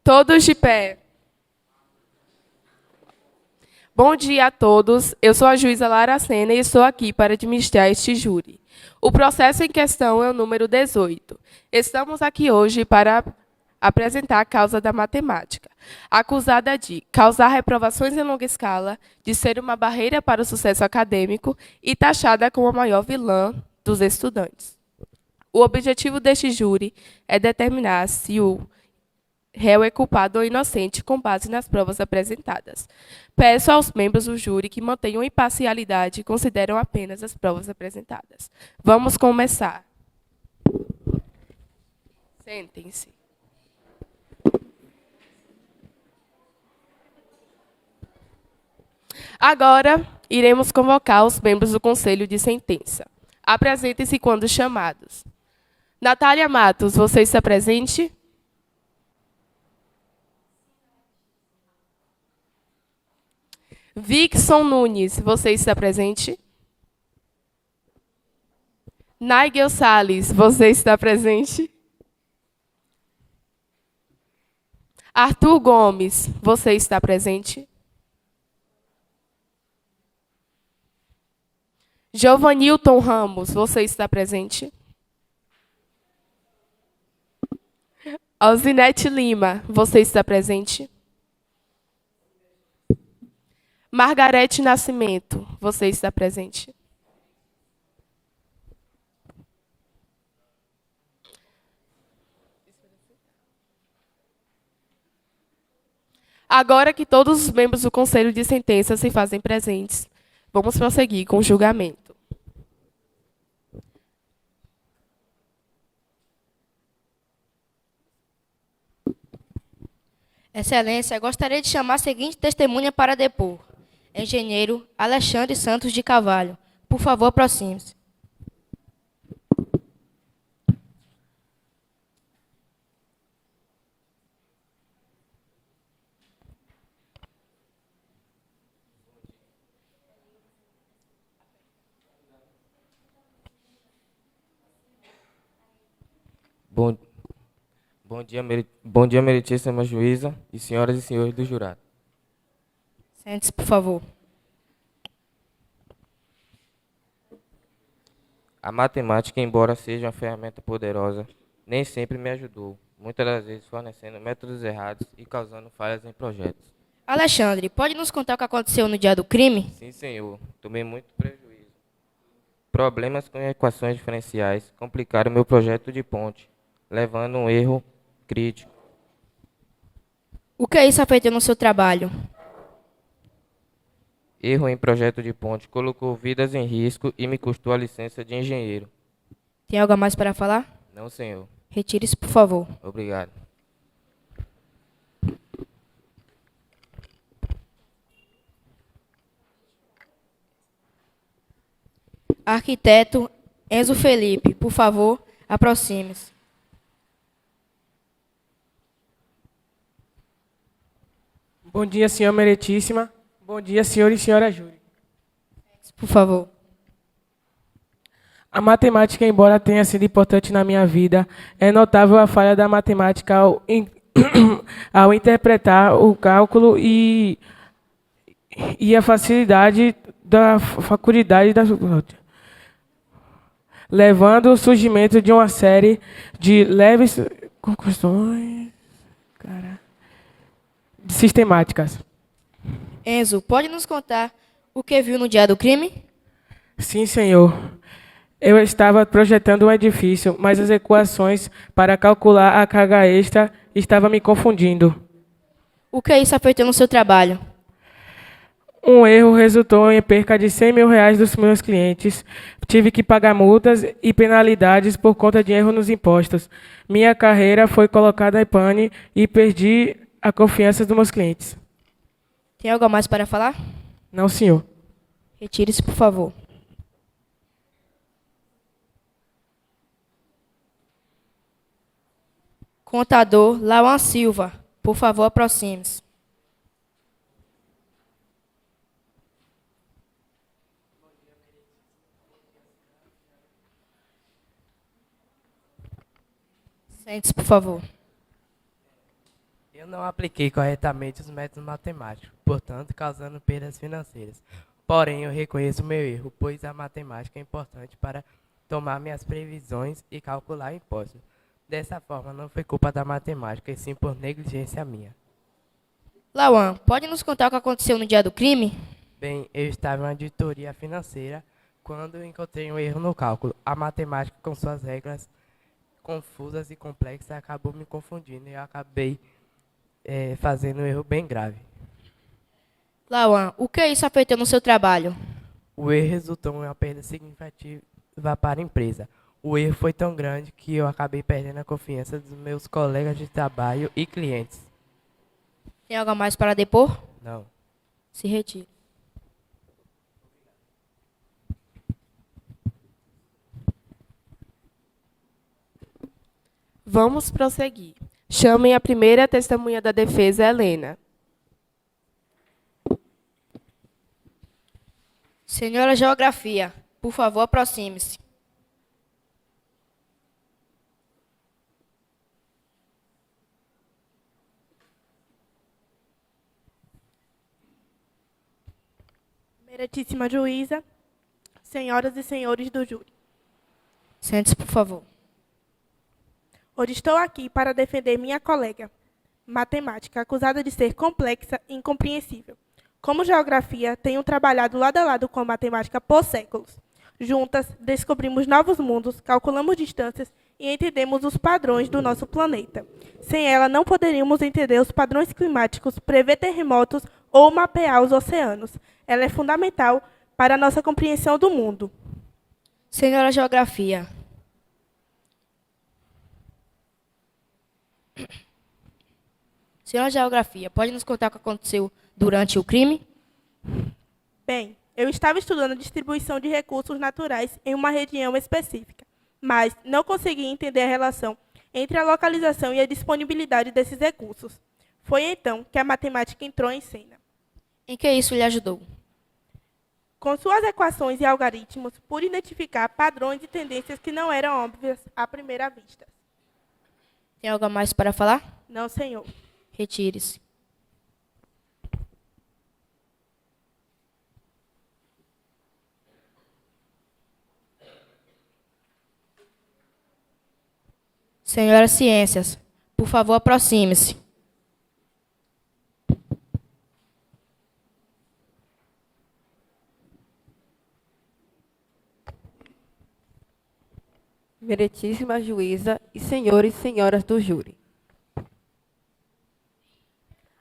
Todos de pé. Bom dia a todos. Eu sou a juíza Lara Sena e estou aqui para administrar este júri. O processo em questão é o número 18. Estamos aqui hoje para apresentar a causa da matemática, acusada de causar reprovações em longa escala, de ser uma barreira para o sucesso acadêmico e taxada como a maior vilã dos estudantes. O objetivo deste júri é determinar se o réu é culpado ou inocente com base nas provas apresentadas. Peço aos membros do júri que mantenham imparcialidade e consideram apenas as provas apresentadas. Vamos começar. Sentem-se. Agora, iremos convocar os membros do Conselho de Sentença. Apresentem-se quando chamados. Natália Matos, você está presente? Vixson Nunes, você está presente? Nigel Salles, você está presente? Arthur Gomes, você está presente? Giovanilton Ramos, você está presente? Alzinete Lima, você está presente? Margarete Nascimento, você está presente? Agora que todos os membros do Conselho de Sentença se fazem presentes, vamos prosseguir com o julgamento. Excelência, gostaria de chamar a seguinte testemunha para depor. Engenheiro Alexandre Santos de Carvalho. Por favor, aproxime-se. Bom, bom dia, meritíssima juíza e senhoras e senhores do jurado. Sente-se, por favor. A matemática, embora seja uma ferramenta poderosa, nem sempre me ajudou, muitas das vezes fornecendo métodos errados e causando falhas em projetos. Alexandre, pode nos contar o que aconteceu no dia do crime? Sim, senhor, tomei muito prejuízo. Problemas com equações diferenciais complicaram meu projeto de ponte, levando a um erro crítico. O que isso afetou no seu trabalho? Erro em projeto de ponte colocou vidas em risco e me custou a licença de engenheiro. Tem algo a mais para falar? Não, senhor. Retire-se, por favor. Obrigado. Arquiteto Enzo Felipe, por favor, aproxime-se. Bom dia, senhora meritíssima. Bom dia, senhor e senhora júri. Por favor. A matemática, embora tenha sido importante na minha vida, é notável a falha da matemática ao interpretar o cálculo e a facilidade da faculdade da levando ao surgimento de uma série de leves concussões sistemáticas. Enzo, pode nos contar o que viu no dia do crime? Sim, senhor. Eu estava projetando um edifício, mas as equações para calcular a carga extra estavam me confundindo. O que isso afetou no seu trabalho? Um erro resultou em perca de R$ 100.000 dos meus clientes. Tive que pagar multas e penalidades por conta de erro nos impostos. Minha carreira foi colocada em pane e perdi a confiança dos meus clientes. Tem algo a mais para falar? Não, senhor. Retire-se, por favor. Contador Lauan Silva, por favor, aproxime-se. Sente-se, por favor. Eu não apliquei corretamente os métodos matemáticos, portanto, causando perdas financeiras. Porém, eu reconheço o meu erro, pois a matemática é importante para tomar minhas previsões e calcular impostos. Dessa forma, não foi culpa da matemática, e sim por negligência minha. Lauan, pode nos contar o que aconteceu no dia do crime? Bem, eu estava em uma auditoria financeira quando encontrei um erro no cálculo. A matemática, com suas regras confusas e complexas, acabou me confundindo e eu acabei fazendo um erro bem grave. Lauan, o que isso afetou no seu trabalho? O erro resultou em uma perda significativa para a empresa. O erro foi tão grande que eu acabei perdendo a confiança dos meus colegas de trabalho e clientes. Tem algo a mais para depor? Não. Se retire. Vamos prosseguir. Chamem a primeira testemunha da defesa, Helena. Senhora Geografia, por favor, aproxime-se. Meritíssima juíza, senhoras e senhores do júri. Sente-se, por favor. Hoje estou aqui para defender minha colega, matemática, acusada de ser complexa e incompreensível. Como geografia, tenho trabalhado lado a lado com a matemática por séculos. Juntas, descobrimos novos mundos, calculamos distâncias e entendemos os padrões do nosso planeta. Sem ela, não poderíamos entender os padrões climáticos, prever terremotos ou mapear os oceanos. Ela é fundamental para a nossa compreensão do mundo. Senhora Geografia. Senhora Geografia, pode nos contar o que aconteceu durante o crime? Bem, eu estava estudando a distribuição de recursos naturais em uma região específica, mas não consegui entender a relação entre a localização e a disponibilidade desses recursos. Foi então que a matemática entrou em cena. Em que isso lhe ajudou? Com suas equações e algoritmos, pude identificar padrões e tendências que não eram óbvias à primeira vista. Tem algo a mais para falar? Não, senhor. Retire-se. Senhora Ciências, por favor, aproxime-se. Meritíssima juíza e senhores e senhoras do júri.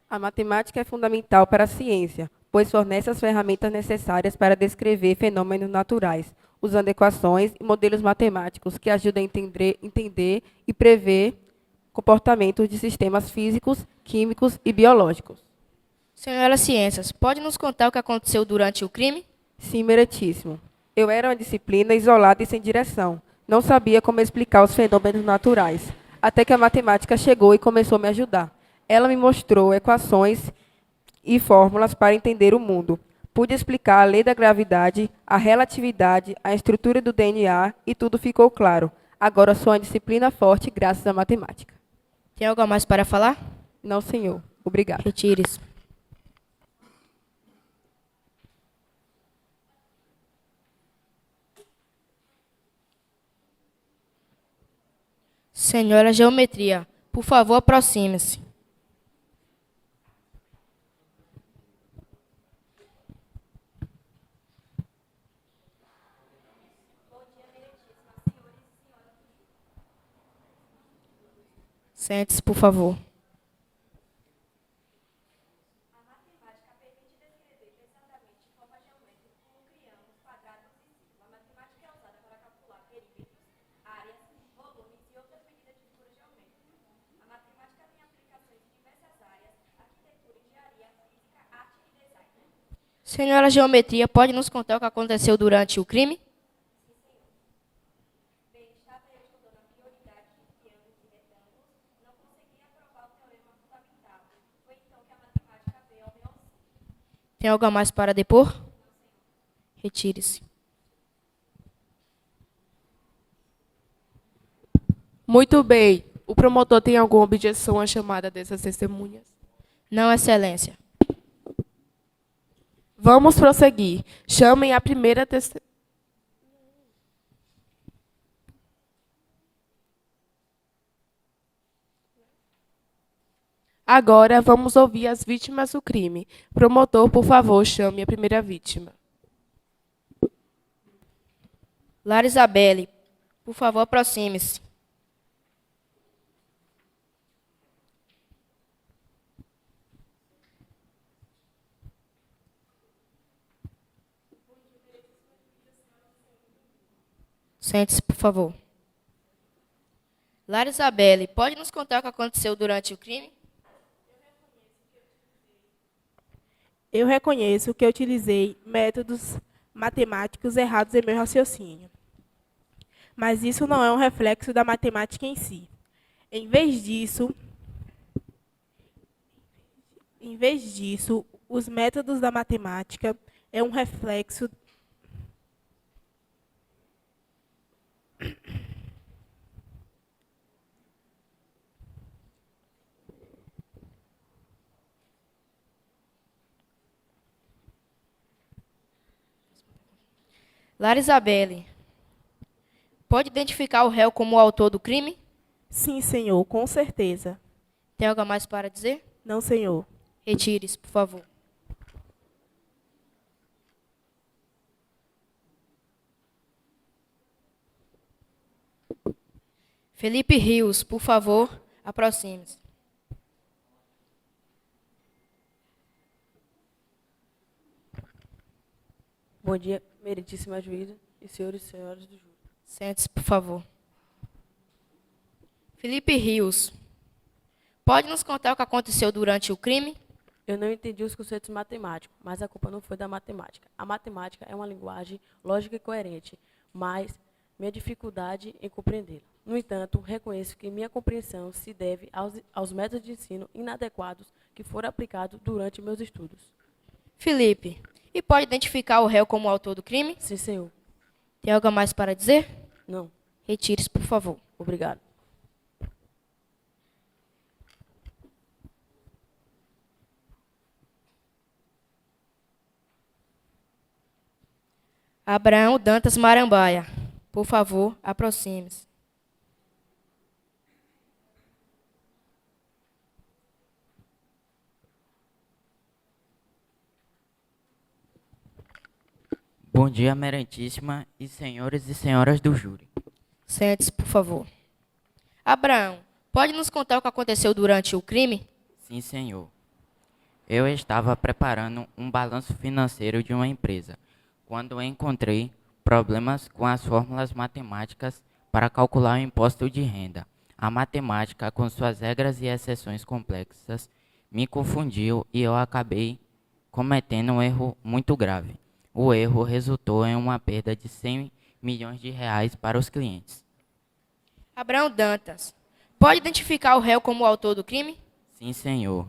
A matemática é fundamental para a ciência, pois fornece as ferramentas necessárias para descrever fenômenos naturais, usando equações e modelos matemáticos que ajudam a entender e prever comportamentos de sistemas físicos, químicos e biológicos. Senhora Ciências, pode nos contar o que aconteceu durante o crime? Sim, meritíssimo. Eu era uma disciplina isolada e sem direção. Não sabia como explicar os fenômenos naturais, até que a matemática chegou e começou a me ajudar. Ela me mostrou equações e fórmulas para entender o mundo. Pude explicar a lei da gravidade, a relatividade, a estrutura do DNA e tudo ficou claro. Agora sou uma disciplina forte graças à matemática. Tem algo a mais para falar? Não, senhor. Obrigada. Retire-se. Senhora Geometria, por favor, aproxime-se. Sente-se, por favor. Senhora Geometria, pode nos contar o que aconteceu durante o crime? Tem algo a mais para depor? Retire-se. Muito bem. O promotor tem alguma objeção à chamada dessas testemunhas? Não, Excelência. Vamos prosseguir. Chamem a primeira testemunha. Agora, vamos ouvir as vítimas do crime. Promotor, por favor, chame a primeira vítima. Lara Isabelle, por favor, aproxime-se. Sente-se, por favor. Lara Isabelle, pode nos contar o que aconteceu durante o crime? Eu reconheço que eu utilizei métodos matemáticos errados em meu raciocínio. Mas isso não é um reflexo da matemática em si. Em vez disso, os métodos da matemática é um reflexo Lara Isabelle, pode identificar o réu como o autor do crime? Sim, senhor, com certeza. Tem algo a mais para dizer? Não, senhor. Retire-se, por favor. Felipe Rios, por favor, aproxime-se. Bom dia, meritíssima juíza e senhores e senhoras do júri. Sente-se, por favor. Felipe Rios, pode nos contar o que aconteceu durante o crime? Eu não entendi os conceitos matemáticos, mas a culpa não foi da matemática. A matemática é uma linguagem lógica e coerente, mas minha dificuldade em compreendê-la. No entanto, reconheço que minha compreensão se deve aos métodos de ensino inadequados que foram aplicados durante meus estudos. Felipe, e pode identificar o réu como o autor do crime? Sim, senhor. Tem algo a mais para dizer? Não. Retire-se, por favor. Obrigado. Abraão Dantas Marambaia, por favor, aproxime-se. Bom dia, meritíssima e senhores e senhoras do júri. Sente-se, por favor. Abraão, pode nos contar o que aconteceu durante o crime? Sim, senhor. Eu estava preparando um balanço financeiro de uma empresa, quando encontrei problemas com as fórmulas matemáticas para calcular o imposto de renda. A matemática, com suas regras e exceções complexas, me confundiu e eu acabei cometendo um erro muito grave. O erro resultou em uma perda de 100 milhões de reais para os clientes. Abraão Dantas, pode identificar o réu como o autor do crime? Sim, senhor.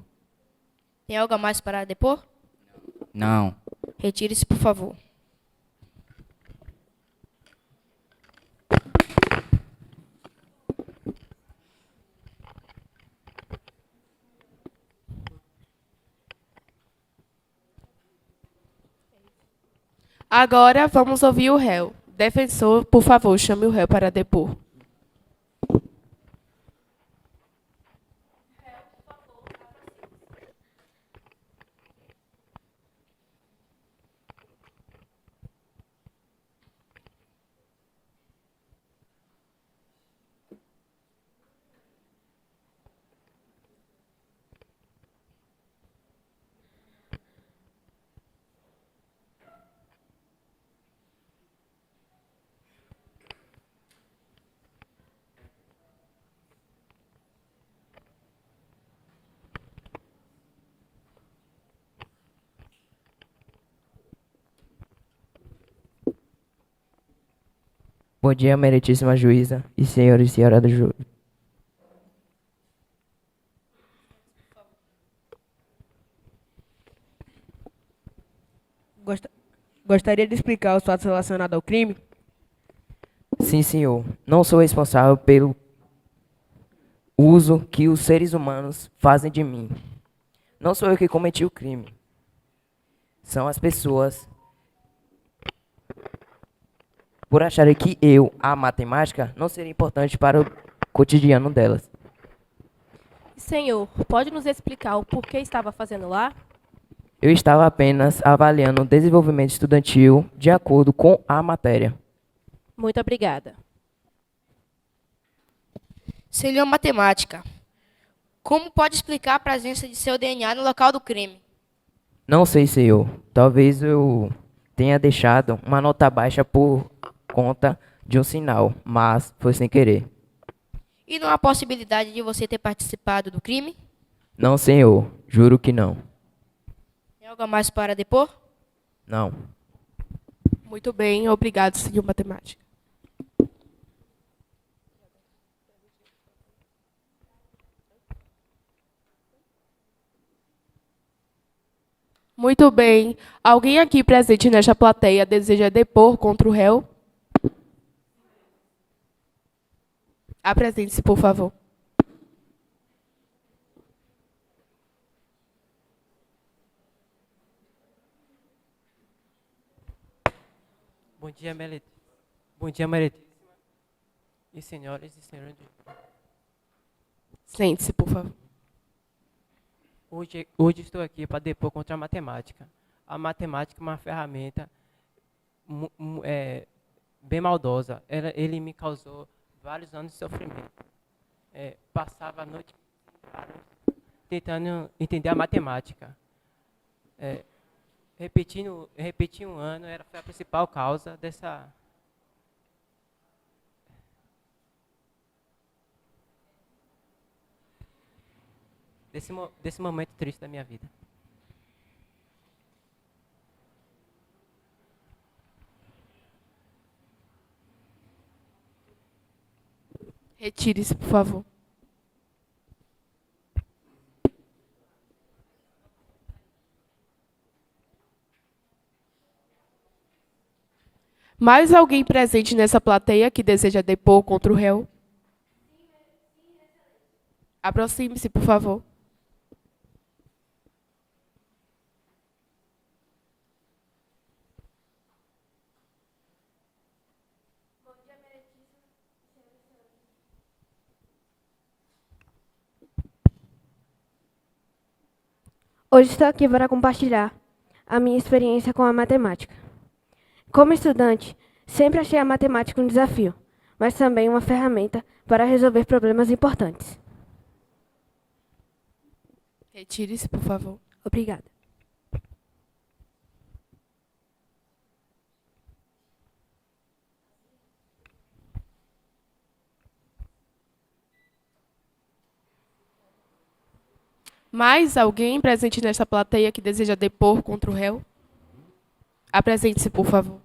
Tem algo a mais para depor? Não. Retire-se, por favor. Agora, vamos ouvir o réu. Defensor, por favor, chame o réu para depor. Bom dia, meritíssima juíza e senhores e senhoras do júri. Gostaria de explicar os fatos relacionados ao crime? Sim, senhor. Não sou responsável pelo uso que os seres humanos fazem de mim. Não sou eu que cometi o crime. São as pessoas, por acharem que a matemática, não seria importante para o cotidiano delas. Senhor, pode nos explicar o porquê estava fazendo lá? Eu estava apenas avaliando o desenvolvimento estudantil de acordo com a matéria. Muito obrigada. Senhor Matemática, como pode explicar a presença de seu DNA no local do crime? Não sei, senhor. Talvez eu tenha deixado uma nota baixa por conta de um sinal, mas foi sem querer. E não há possibilidade de você ter participado do crime? Não, senhor. Juro que não. Tem algo a mais para depor? Não. Muito bem, obrigado, senhor Matemática. Muito bem. Alguém aqui presente nesta plateia deseja depor contra o réu? Apresente-se, por favor. Bom dia, Meletíssima. Bom dia, Meletíssima. E senhoras e senhores. Sente-se, por favor. Hoje estou aqui para depor contra a matemática. A matemática é uma ferramenta bem maldosa. Ele me causou vários anos de sofrimento. Passava a noite tentando entender a matemática. Repetir um ano foi a principal causa desse momento triste da minha vida. Retire-se, por favor. Mais alguém presente nessa plateia que deseja depor contra o réu? Aproxime-se, por favor. Hoje estou aqui para compartilhar a minha experiência com a matemática. Como estudante, sempre achei a matemática um desafio, mas também uma ferramenta para resolver problemas importantes. Retire-se, por favor. Obrigada. Mais alguém presente nesta plateia que deseja depor contra o réu? Apresente-se, por favor.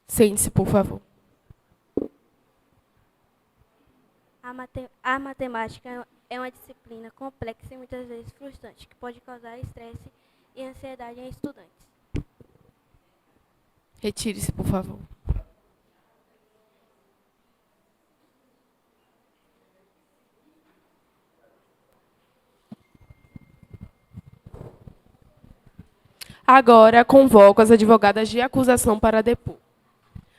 Sente-se, por favor. A matemática é uma disciplina complexa e muitas vezes frustrante, que pode causar estresse e ansiedade em estudantes. Retire-se, por favor. Agora, convoco as advogadas de acusação para depor.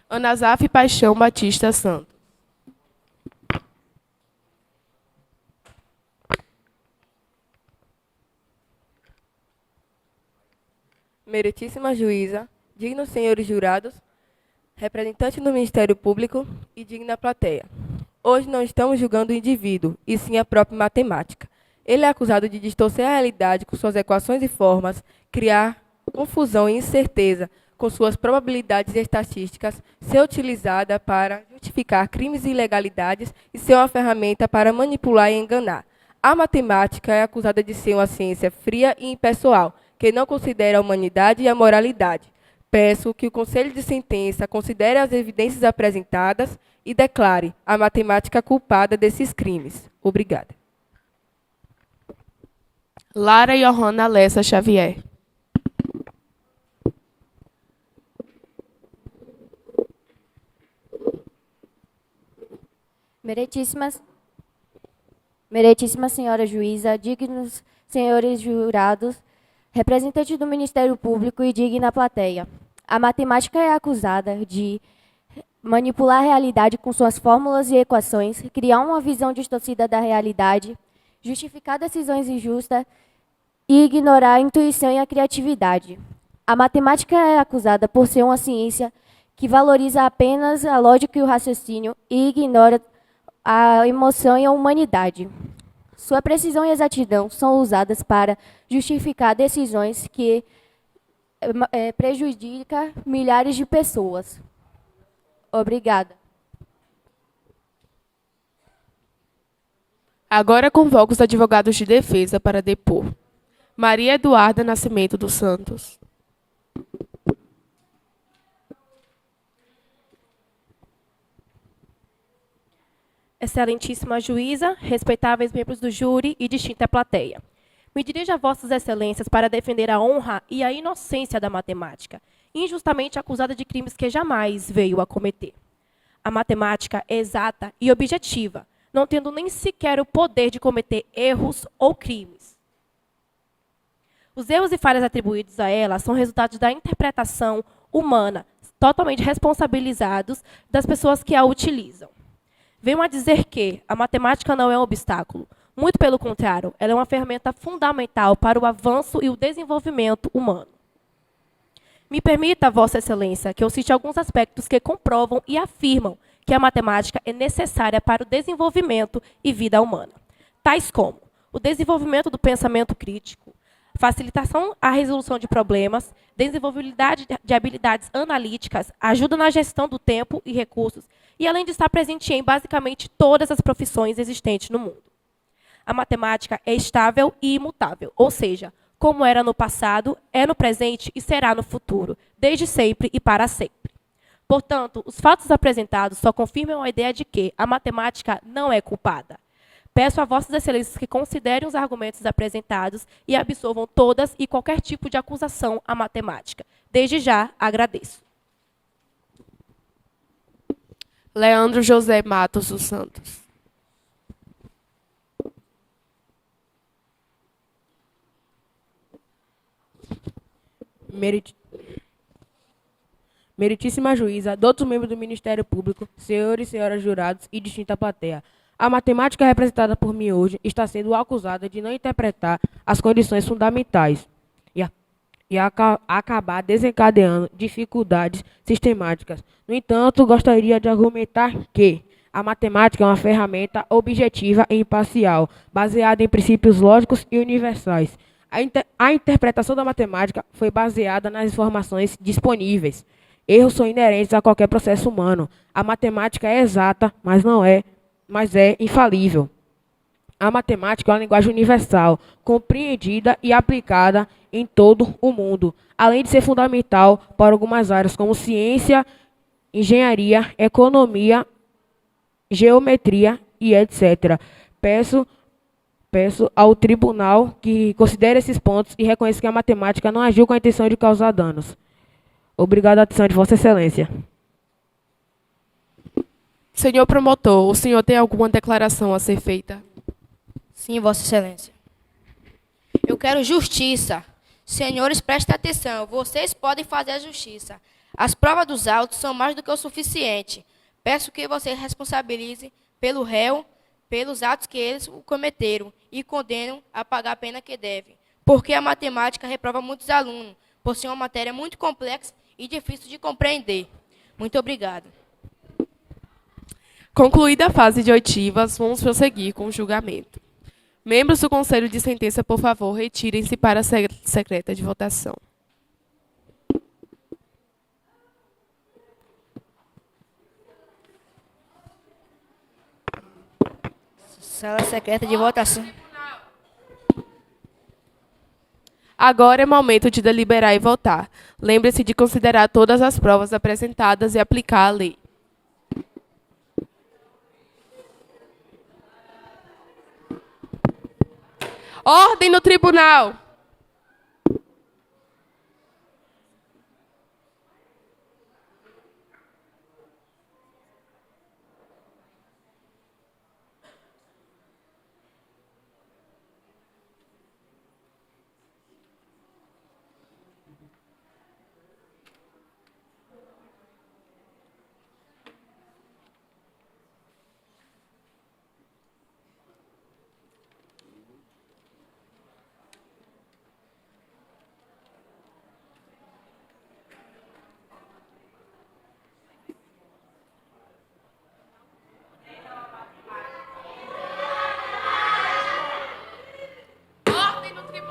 Ana Zaf Paixão Batista Santos. Meritíssima juíza, dignos senhores jurados, representantes do Ministério Público e digna plateia. Hoje não estamos julgando o indivíduo, e sim a própria matemática. Ele é acusado de distorcer a realidade com suas equações e formas, criar confusão e incerteza com suas probabilidades e estatísticas, ser utilizada para justificar crimes e ilegalidades e ser uma ferramenta para manipular e enganar. A matemática é acusada de ser uma ciência fria e impessoal, que não considera a humanidade e a moralidade. Peço que o Conselho de Sentença considere as evidências apresentadas e declare a matemática culpada desses crimes. Obrigada. Lara Johanna Lessa Xavier. Meritíssima senhora juíza, dignos senhores jurados, representante do Ministério Público e digna plateia. A matemática é acusada de manipular a realidade com suas fórmulas e equações, criar uma visão distorcida da realidade, justificar decisões injustas e ignorar a intuição e a criatividade. A matemática é acusada por ser uma ciência que valoriza apenas a lógica e o raciocínio e ignora a emoção e a humanidade. Sua precisão e exatidão são usadas para justificar decisões que prejudicam milhares de pessoas. Obrigada. Agora convoco os advogados de defesa para depor. Maria Eduarda Nascimento dos Santos. Excelentíssima juíza, respeitáveis membros do júri e distinta plateia. Me dirijo a vossas excelências para defender a honra e a inocência da matemática, injustamente acusada de crimes que jamais veio a cometer. A matemática é exata e objetiva, não tendo nem sequer o poder de cometer erros ou crimes. Os erros e falhas atribuídos a ela são resultados da interpretação humana, totalmente responsabilizados das pessoas que a utilizam. Venho a dizer que a matemática não é um obstáculo. Muito pelo contrário, ela é uma ferramenta fundamental para o avanço e o desenvolvimento humano. Me permita, Vossa Excelência, que eu cite alguns aspectos que comprovam e afirmam que a matemática é necessária para o desenvolvimento e vida humana, tais como o desenvolvimento do pensamento crítico, facilitação à resolução de problemas, desenvolvibilidade de habilidades analíticas, ajuda na gestão do tempo e recursos, e além de estar presente em basicamente todas as profissões existentes no mundo. A matemática é estável e imutável, ou seja, como era no passado, é no presente e será no futuro, desde sempre e para sempre. Portanto, os fatos apresentados só confirmam a ideia de que a matemática não é culpada. Peço a Vossas Excelências que considerem os argumentos apresentados e absolvam todas e qualquer tipo de acusação à matemática. Desde já, agradeço. Leandro José Matos dos Santos. Meritíssima juíza, doutos membros do Ministério Público, senhores e senhoras jurados e distinta plateia. A matemática representada por mim hoje está sendo acusada de não interpretar as condições fundamentais e acabar desencadeando dificuldades sistemáticas. No entanto, gostaria de argumentar que a matemática é uma ferramenta objetiva e imparcial, baseada em princípios lógicos e universais. A interpretação da matemática foi baseada nas informações disponíveis. Erros são inerentes a qualquer processo humano. A matemática é exata, mas é infalível. A matemática é uma linguagem universal, compreendida e aplicada em todo o mundo, além de ser fundamental para algumas áreas como ciência, engenharia, economia, geometria e etc. Peço ao tribunal que considere esses pontos e reconheça que a matemática não agiu com a intenção de causar danos. Obrigado à atenção de Vossa Excelência. Senhor promotor, o senhor tem alguma declaração a ser feita? Sim, Vossa Excelência. Eu quero justiça. Senhores, prestem atenção. Vocês podem fazer a justiça. As provas dos autos são mais do que o suficiente. Peço que vocês responsabilizem pelo réu, pelos atos que eles cometeram e condenam a pagar a pena que devem. Porque a matemática reprova muitos alunos, por ser uma matéria muito complexa e difícil de compreender. Muito obrigado. Concluída a fase de oitivas, vamos prosseguir com o julgamento. Membros do Conselho de Sentença, por favor, retirem-se para a secreta de votação. Sala secreta de votação. Agora é momento de deliberar e votar. Lembre-se de considerar todas as provas apresentadas e aplicar a lei. Ordem no tribunal. Ordem no tribunal.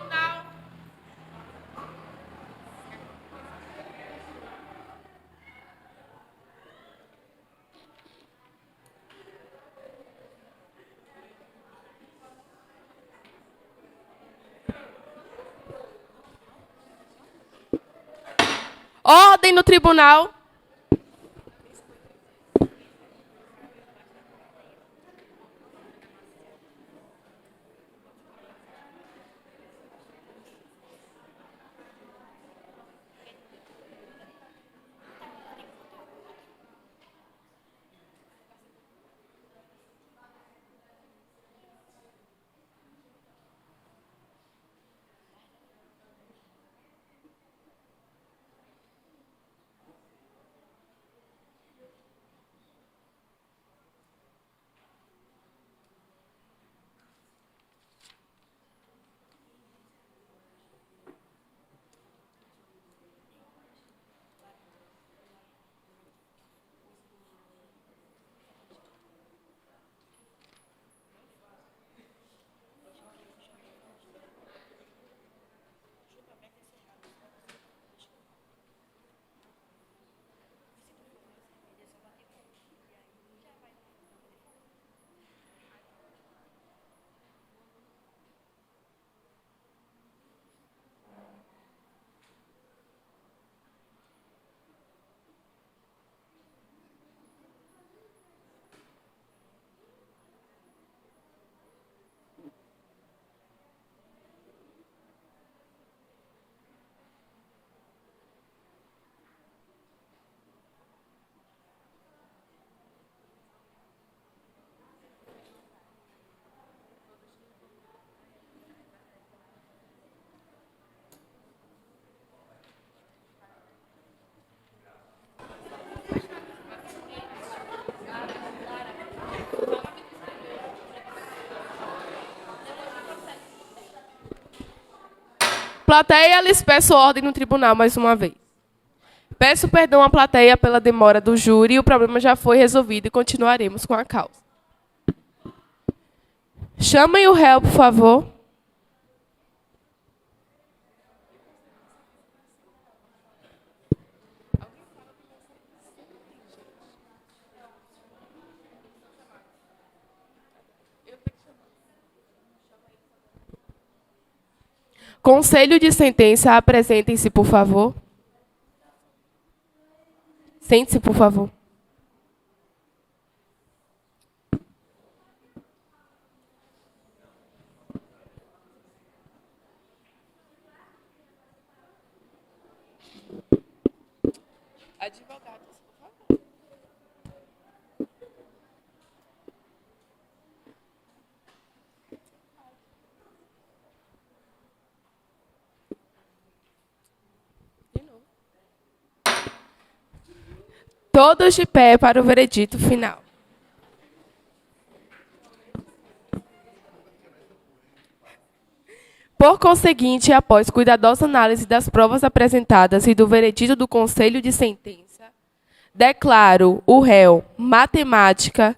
Ordem no tribunal. Plateia, lhes peço ordem no tribunal mais uma vez. Peço perdão à plateia pela demora do júri. O problema já foi resolvido e continuaremos com a causa. Chamem o réu, por favor. Conselho de sentença, apresentem-se, por favor. Sente-se, por favor. Advogados, por favor. Todos de pé para o veredito final. Por conseguinte, após cuidadosa análise das provas apresentadas e do veredito do Conselho de Sentença, declaro o réu matemática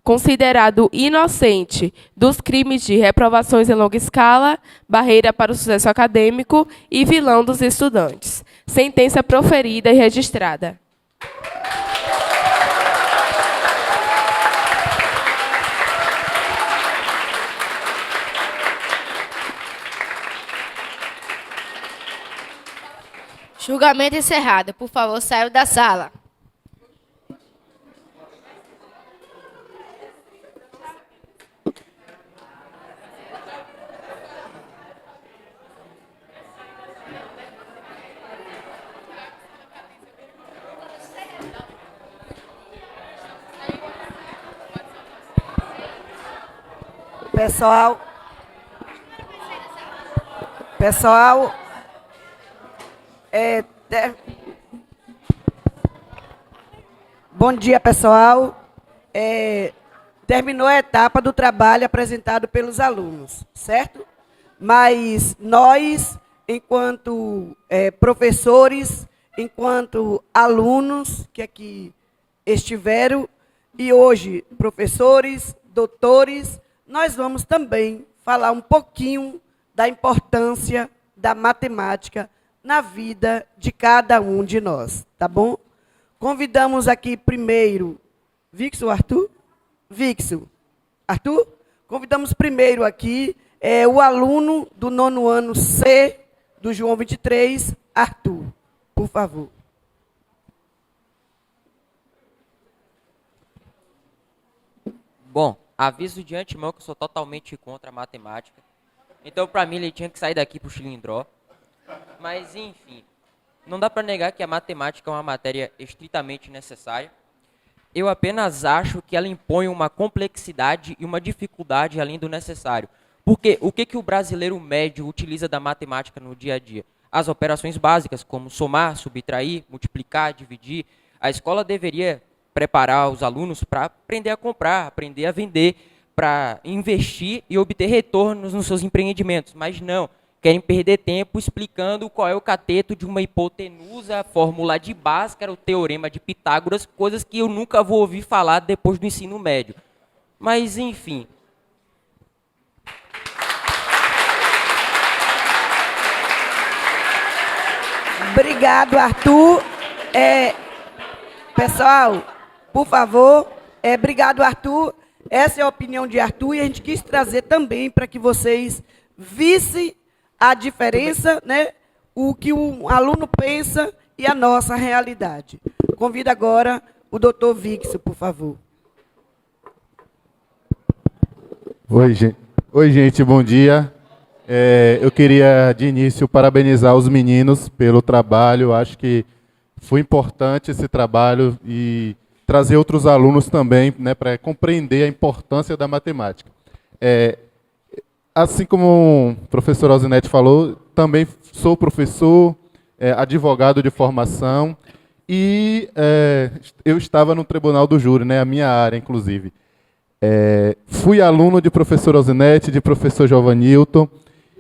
considerado inocente dos crimes de reprovações em longa escala, barreira para o sucesso acadêmico e vilão dos estudantes. Sentença proferida e registrada. Julgamento encerrado. Por favor, saiam da sala. Pessoal, pessoal, bom dia, pessoal. Terminou a etapa do trabalho apresentado pelos alunos, certo? Mas nós, enquanto professores, enquanto alunos que aqui estiveram, e hoje professores, doutores, nós vamos também falar um pouquinho da importância da matemática na vida de cada um de nós, tá bom? Convidamos aqui primeiro, Vixo, Arthur? Vixo, Arthur? Convidamos primeiro aqui o aluno do 9º ano C, do João 23, Arthur, por favor. Bom, aviso de antemão que eu sou totalmente contra a matemática. Então, para mim, ele tinha que sair daqui pro Chilindró. Mas, enfim, não dá para negar que a matemática é uma matéria estritamente necessária. Eu apenas acho que ela impõe uma complexidade e uma dificuldade além do necessário. Porque o que o brasileiro médio utiliza da matemática no dia a dia? As operações básicas, como somar, subtrair, multiplicar, dividir. A escola deveria preparar os alunos para aprender a comprar, aprender a vender, para investir e obter retornos nos seus empreendimentos. Mas não, querem perder tempo explicando qual é o cateto de uma hipotenusa, fórmula de Bhaskara, o teorema de Pitágoras, coisas que eu nunca vou ouvir falar depois do ensino médio. Mas, enfim. Obrigado, Arthur. Pessoal, por favor, obrigado, Arthur. Essa é a opinião de Arthur e a gente quis trazer também para que vocês vissem a diferença, né, o que o aluno pensa e a nossa realidade. Convido agora o doutor Vixo, por favor. Oi, gente, bom dia. Eu queria, de início, parabenizar os meninos pelo trabalho. Acho que foi importante esse trabalho e trazer outros alunos também, né, para compreender a importância da matemática. Assim como o professor Alzinete falou, também sou professor, advogado de formação, e eu estava no Tribunal do Júri, né, a minha área, inclusive. Fui aluno de professor Alzinete, de professor Giovanilton,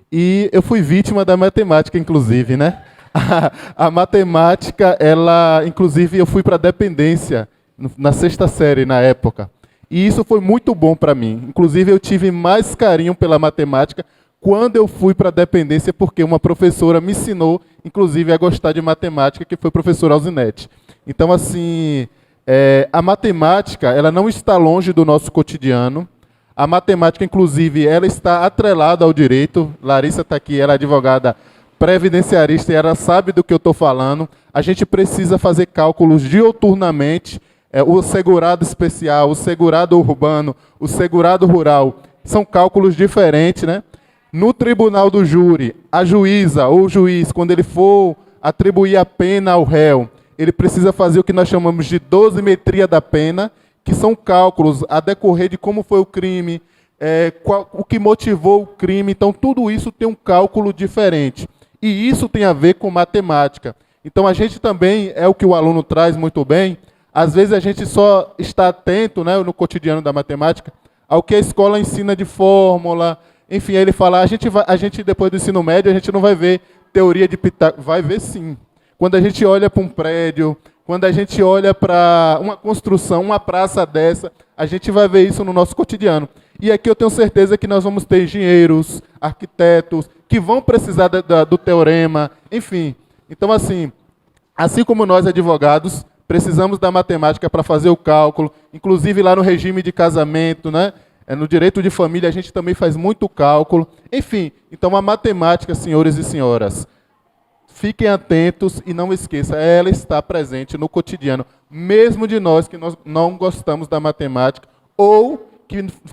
e eu fui vítima da matemática, inclusive, né? A matemática, inclusive, eu fui para a dependência, na 6ª série, na época. E isso foi muito bom para mim. Inclusive, eu tive mais carinho pela matemática quando eu fui para a dependência, porque uma professora me ensinou, inclusive, a gostar de matemática, que foi o professor Alzinete. Então, assim, a matemática, ela não está longe do nosso cotidiano. A matemática, inclusive, ela está atrelada ao direito. Larissa está aqui, ela é advogada previdenciarista e ela sabe do que eu estou falando. A gente precisa fazer cálculos dioturnamente. O segurado especial, o segurado urbano, o segurado rural, são cálculos diferentes, né? No tribunal do júri, a juíza ou o juiz, quando ele for atribuir a pena ao réu, ele precisa fazer o que nós chamamos de dosimetria da pena, que são cálculos a decorrer de como foi o crime, o que motivou o crime. Então, tudo isso tem um cálculo diferente. E isso tem a ver com matemática. Então, a gente também, é o que o aluno traz muito bem, às vezes a gente só está atento, né, no cotidiano da matemática ao que a escola ensina de fórmula. Enfim, ele fala, a gente depois do ensino médio, a gente não vai ver teoria de Pitágoras. Vai ver sim. Quando a gente olha para um prédio, quando a gente olha para uma construção, uma praça dessa, a gente vai ver isso no nosso cotidiano. E aqui eu tenho certeza que nós vamos ter engenheiros, arquitetos, que vão precisar do teorema, enfim. Então, assim como nós advogados, precisamos da matemática para fazer o cálculo, inclusive lá no regime de casamento, né? No direito de família a gente também faz muito cálculo. Enfim, então a matemática, senhores e senhoras, fiquem atentos e não esqueçam, ela está presente no cotidiano, mesmo de nós que não gostamos da matemática, ou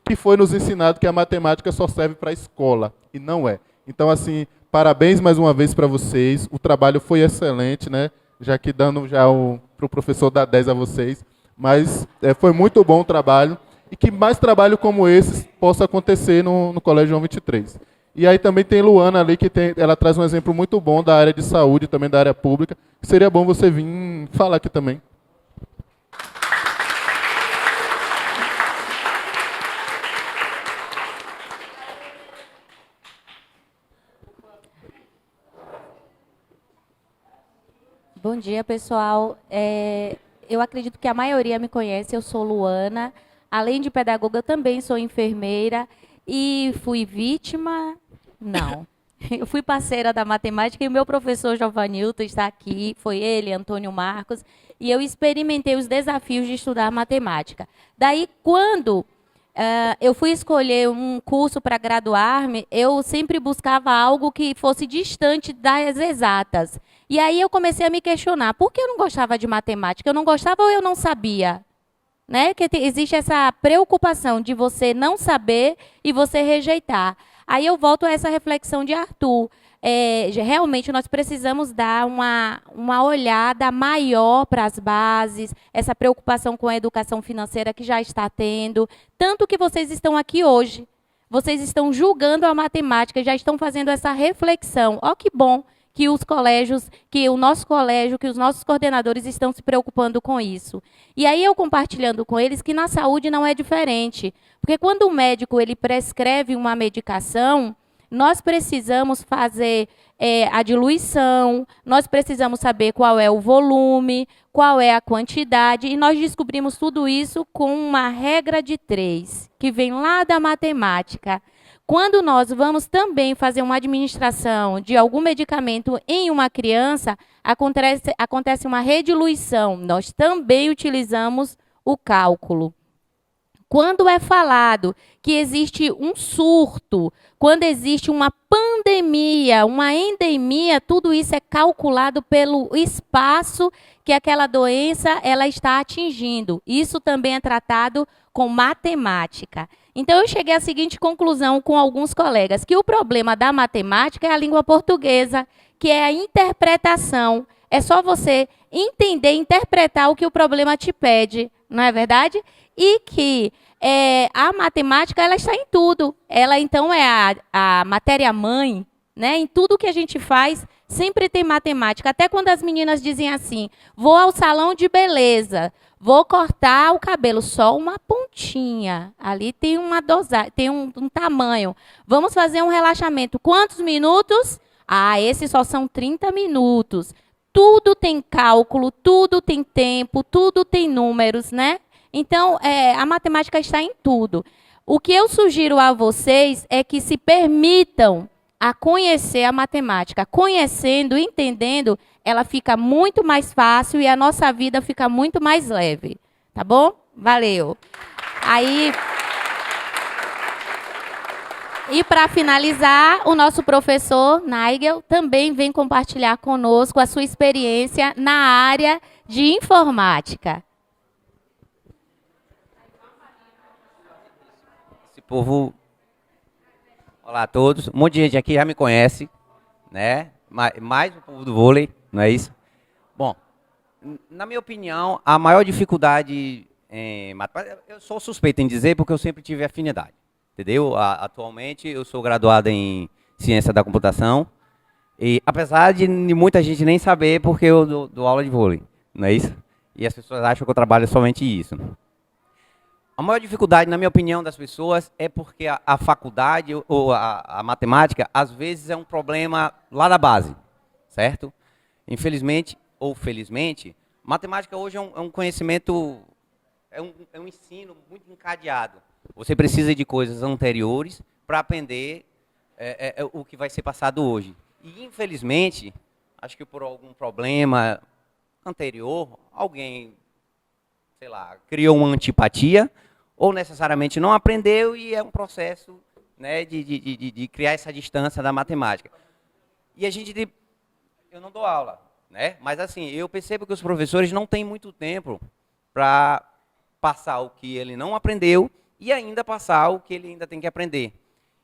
que foi nos ensinado que a matemática só serve para a escola, e não é. Então, assim, parabéns mais uma vez para vocês, o trabalho foi excelente, né? Já que dando para o professor dar 10 a vocês, mas foi muito bom o trabalho. e que mais trabalho como esse possa acontecer no Colégio João 23. E aí também tem Luana ali, ela traz um exemplo muito bom da área de saúde, também da área pública, que seria bom você vir falar aqui também. Bom dia, pessoal. Eu acredito que a maioria me conhece, eu sou Luana. Além de pedagoga, eu também sou enfermeira e fui vítima, não. Eu fui parceira da matemática e o meu professor Giovanilton está aqui, foi ele, Antônio Marcos, e eu experimentei os desafios de estudar matemática. Daí, quando eu fui escolher um curso para graduar-me, eu sempre buscava algo que fosse distante das exatas. E aí eu comecei a me questionar, por que eu não gostava de matemática? Eu não gostava ou eu não sabia? Né? Que existe essa preocupação de você não saber e você rejeitar. Aí eu volto a essa reflexão de Arthur. Realmente nós precisamos dar uma olhada maior para as bases, essa preocupação com a educação financeira que já está tendo, tanto que vocês estão aqui hoje. Vocês estão julgando a matemática, já estão fazendo essa reflexão. Ó, que bom que os colégios, que o nosso colégio, que os nossos coordenadores estão se preocupando com isso. E aí eu compartilhando com eles que na saúde não é diferente. Porque quando o médico ele prescreve uma medicação, nós precisamos fazer a diluição, nós precisamos saber qual é o volume, qual é a quantidade, e nós descobrimos tudo isso com uma regra de 3, que vem lá da matemática. Quando nós vamos também fazer uma administração de algum medicamento em uma criança, acontece uma rediluição. Nós também utilizamos o cálculo. Quando é falado que existe um surto, quando existe uma pandemia, uma endemia, tudo isso é calculado pelo espaço que aquela doença ela está atingindo. Isso também é tratado com matemática. Então, eu cheguei à seguinte conclusão com alguns colegas, que o problema da matemática é a língua portuguesa, que é a interpretação. É só você entender, interpretar o que o problema te pede, não é verdade? E que a matemática ela está em tudo. Ela, então, é a matéria-mãe, né? Em tudo que a gente faz, sempre tem matemática. Até quando as meninas dizem assim, vou ao salão de beleza, vou cortar o cabelo, só uma pontinha. Ali tem uma dosagem, tem um tamanho. Vamos fazer um relaxamento. Quantos minutos? Ah, esses só são 30 minutos. Tudo tem cálculo, tudo tem tempo, tudo tem números, né? Então, a matemática está em tudo. O que eu sugiro a vocês é que se permitam a conhecer a matemática. Conhecendo, entendendo, ela fica muito mais fácil e a nossa vida fica muito mais leve. Tá bom? Valeu. Aí, e para finalizar, o nosso professor Nigel também vem compartilhar conosco a sua experiência na área de informática. Esse povo... Olá a todos. Um monte de gente aqui já me conhece, né? Mais o povo do vôlei, não é isso? Bom, na minha opinião, a maior dificuldade em matemática, eu sou suspeito em dizer porque eu sempre tive afinidade, entendeu? Atualmente eu sou graduado em ciência da computação e apesar de muita gente nem saber porque eu dou aula de vôlei, não é isso? E as pessoas acham que eu trabalho somente isso. A maior dificuldade, na minha opinião, das pessoas é porque a faculdade ou a matemática, às vezes, é um problema lá da base, certo? Infelizmente ou felizmente, matemática hoje é um conhecimento, é um ensino muito encadeado. Você precisa de coisas anteriores para aprender o que vai ser passado hoje. E, infelizmente, acho que por algum problema anterior, alguém, sei lá, criou uma antipatia, ou necessariamente não aprendeu e é um processo, né, de criar essa distância da matemática. E a gente, eu não dou aula, né, mas assim, eu percebo que os professores não têm muito tempo para passar o que ele não aprendeu e ainda passar o que ele ainda tem que aprender.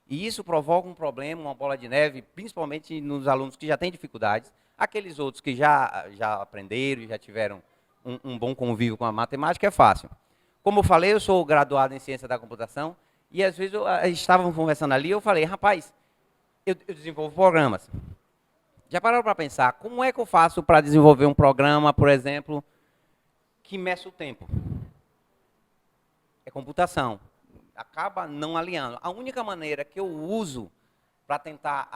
E isso provoca um problema, uma bola de neve, principalmente nos alunos que já têm dificuldades, aqueles outros que já aprenderam e já tiveram um bom convívio com a matemática, é fácil. Como eu falei, eu sou graduado em ciência da computação, e às vezes estávamos conversando ali, eu falei, rapaz, eu desenvolvo programas. Já pararam para pensar, como é que eu faço para desenvolver um programa, por exemplo, que meça o tempo? É computação. Acaba não alinhando. A única maneira que eu uso para tentar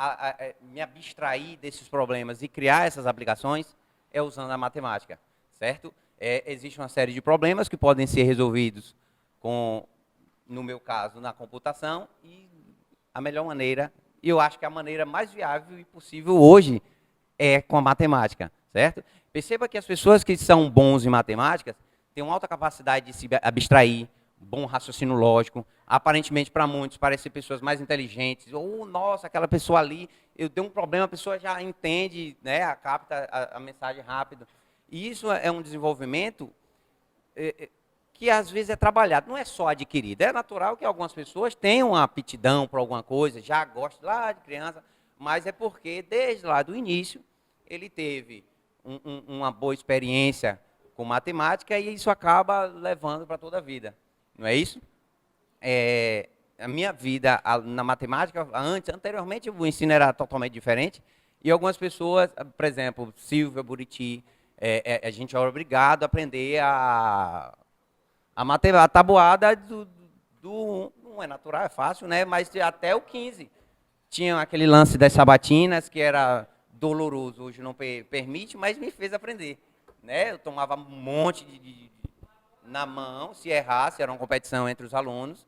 me abstrair desses problemas e criar essas aplicações é usando a matemática, certo? Existe uma série de problemas que podem ser resolvidos no meu caso, na computação, e a melhor maneira, e eu acho que a maneira mais viável e possível hoje é com a matemática, certo? Perceba que as pessoas que são bons em matemática têm uma alta capacidade de se abstrair, bom raciocínio lógico, aparentemente para muitos parecem pessoas mais inteligentes, ou, nossa, aquela pessoa ali, eu dei um problema, a pessoa já entende, né, capta a mensagem rápido. E isso é um desenvolvimento que às vezes é trabalhado, não é só adquirido. É natural que algumas pessoas tenham uma aptidão para alguma coisa, já gostam lá de criança, mas é porque desde lá do início ele teve uma boa experiência com matemática e isso acaba levando para toda a vida. Não é isso? A minha vida na matemática, anteriormente o ensino era totalmente diferente, e algumas pessoas, por exemplo, Silvia, Buriti, a gente era obrigado a aprender a tabuada não é natural, é fácil, né? Mas até o 15. Tinha aquele lance das sabatinas, que era doloroso, hoje não permite, mas me fez aprender. Né? Eu tomava um monte na mão, se errasse, era uma competição entre os alunos,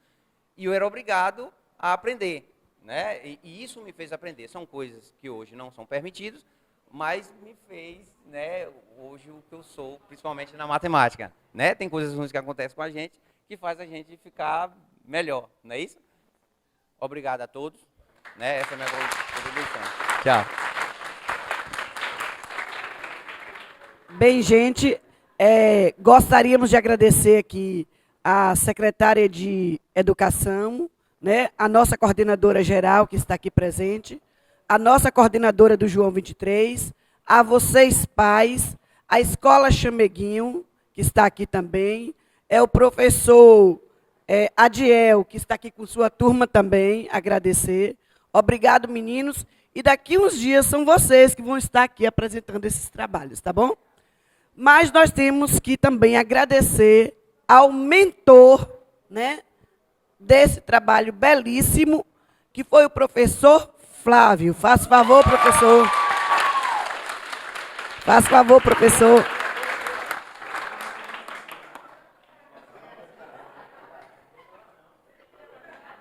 e eu era obrigado a aprender. Né? E isso me fez aprender. São coisas que hoje não são permitidas, mas me fez, né, hoje o que eu sou, principalmente na matemática. Né? Tem coisas ruins que acontecem com a gente que faz a gente ficar melhor, não é isso? Obrigado a todos. Né? Essa é a minha contribuição. Tchau. Bem, gente, gostaríamos de agradecer aqui a secretária de Educação, né, a nossa coordenadora geral, que está aqui presente, a nossa coordenadora do João 23, a vocês pais, a Escola Chameguinho, que está aqui também, o professor Adiel, que está aqui com sua turma também, agradecer. Obrigado, meninos. E daqui uns dias são vocês que vão estar aqui apresentando esses trabalhos, tá bom? Mas nós temos que também agradecer ao mentor, né, desse trabalho belíssimo, que foi o professor Flávio. Faça favor, professor. Faça favor, professor.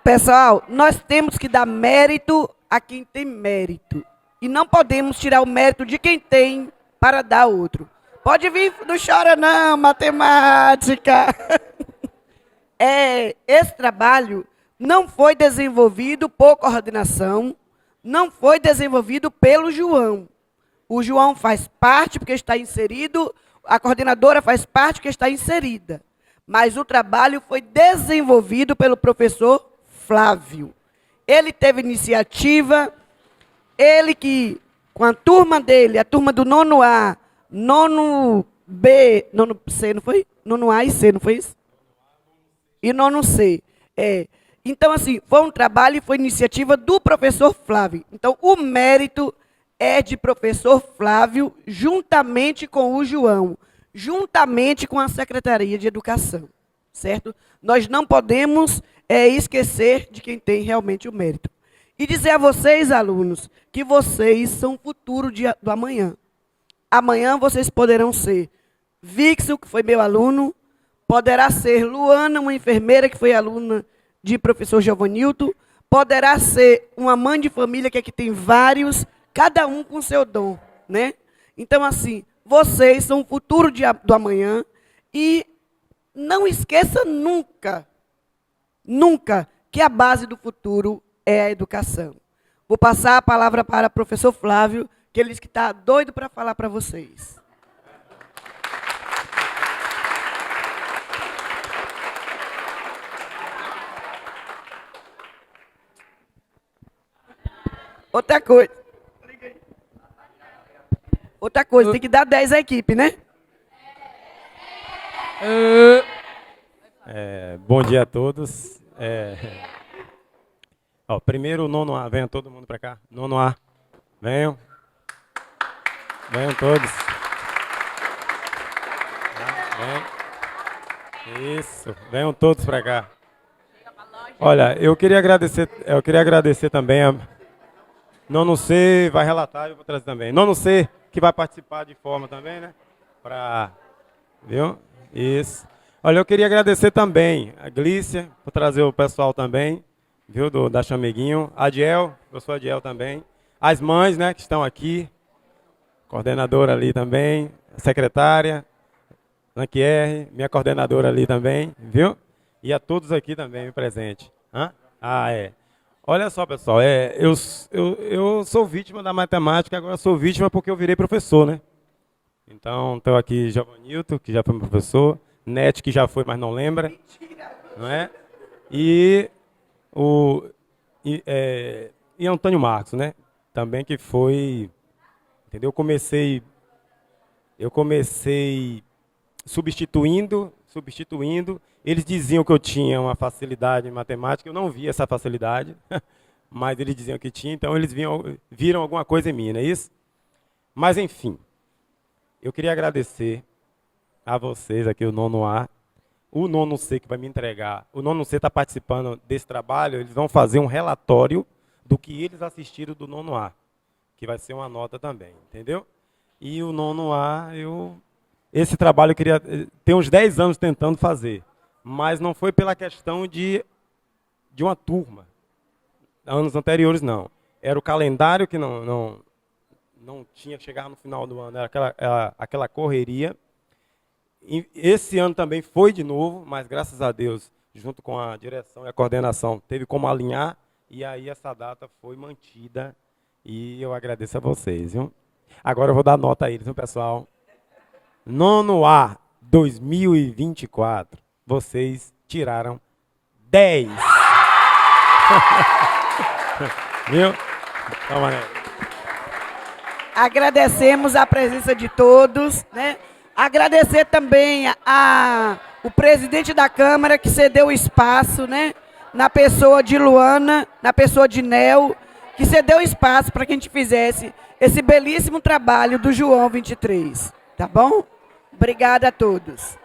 Pessoal, nós temos que dar mérito a quem tem mérito. E não podemos tirar o mérito de quem tem para dar outro. Pode vir, não chora não, matemática. Esse trabalho não foi desenvolvido por coordenação, não foi desenvolvido pelo João. O João faz parte porque está inserido, a coordenadora faz parte porque está inserida. Mas o trabalho foi desenvolvido pelo professor Flávio. Ele teve iniciativa, ele que, com a turma dele, a turma do nono A, nono B, nono C, não foi? Nono A e C, não foi isso? E nono C. Então, assim, foi um trabalho e foi iniciativa do professor Flávio. Então, o mérito é de professor Flávio, juntamente com o João, juntamente com a Secretaria de Educação. Certo? Nós não podemos esquecer de quem tem realmente o mérito. E dizer a vocês, alunos, que vocês são o futuro do amanhã. Amanhã vocês poderão ser Vixo, que foi meu aluno, poderá ser Luana, uma enfermeira que foi aluna de professor Giovanilton, poderá ser uma mãe de família, que aqui tem vários, cada um com seu dom. Né? Então, assim, vocês são o futuro do amanhã e não esqueça nunca, nunca, que a base do futuro é a educação. Vou passar a palavra para o professor Flávio, que ele disse que está doido para falar para vocês. Outra coisa, tem que dar 10 à equipe, né? Bom dia a todos. Primeiro o nono A, venham todo mundo para cá. Nono A, venham. Venham todos. Venham. Isso, venham todos para cá. Olha, eu queria agradecer também a nono C, vai relatar, eu vou trazer também. Nono C, que vai participar de forma também, né? Viu? Isso. Olha, eu queria agradecer também a Glícia, por trazer o pessoal também, viu, da Chameguinho. A Adiel, professor Adiel também. As mães, né, que estão aqui. Coordenadora ali também. A secretária, Lanquier, minha coordenadora ali também, viu? E a todos aqui também presentes. Olha só, pessoal, eu sou vítima da matemática, agora sou vítima porque eu virei professor, né? Então, estou aqui Giovanilton, que já foi meu professor, Nete, que já foi, mas não lembra, não é? E Antônio Marcos, né? Também que foi, entendeu? Eu comecei substituindo, eles diziam que eu tinha uma facilidade em matemática, eu não via essa facilidade, mas eles diziam que tinha, então eles viram alguma coisa em mim, não é isso? Mas, enfim, eu queria agradecer a vocês aqui, o nono A, o nono C que vai me entregar, o nono C está participando desse trabalho, eles vão fazer um relatório do que eles assistiram do nono A, que vai ser uma nota também, entendeu? E o nono A, esse trabalho eu queria ter uns 10 anos tentando fazer, mas não foi pela questão de uma turma, anos anteriores não, era o calendário que não tinha que chegar no final do ano, era aquela correria. E esse ano também foi de novo, mas graças a Deus, junto com a direção e a coordenação, teve como alinhar, e aí essa data foi mantida, e eu agradeço a vocês, viu? Agora eu vou dar nota a eles, viu, pessoal? Nono A, 2024, vocês tiraram 10. Viu? Toma, né? Agradecemos a presença de todos, né? Agradecer também o presidente da Câmara que cedeu espaço, né? Na pessoa de Luana, na pessoa de Nel, que cedeu espaço para que a gente fizesse esse belíssimo trabalho do João 23. Tá bom? Obrigada a todos.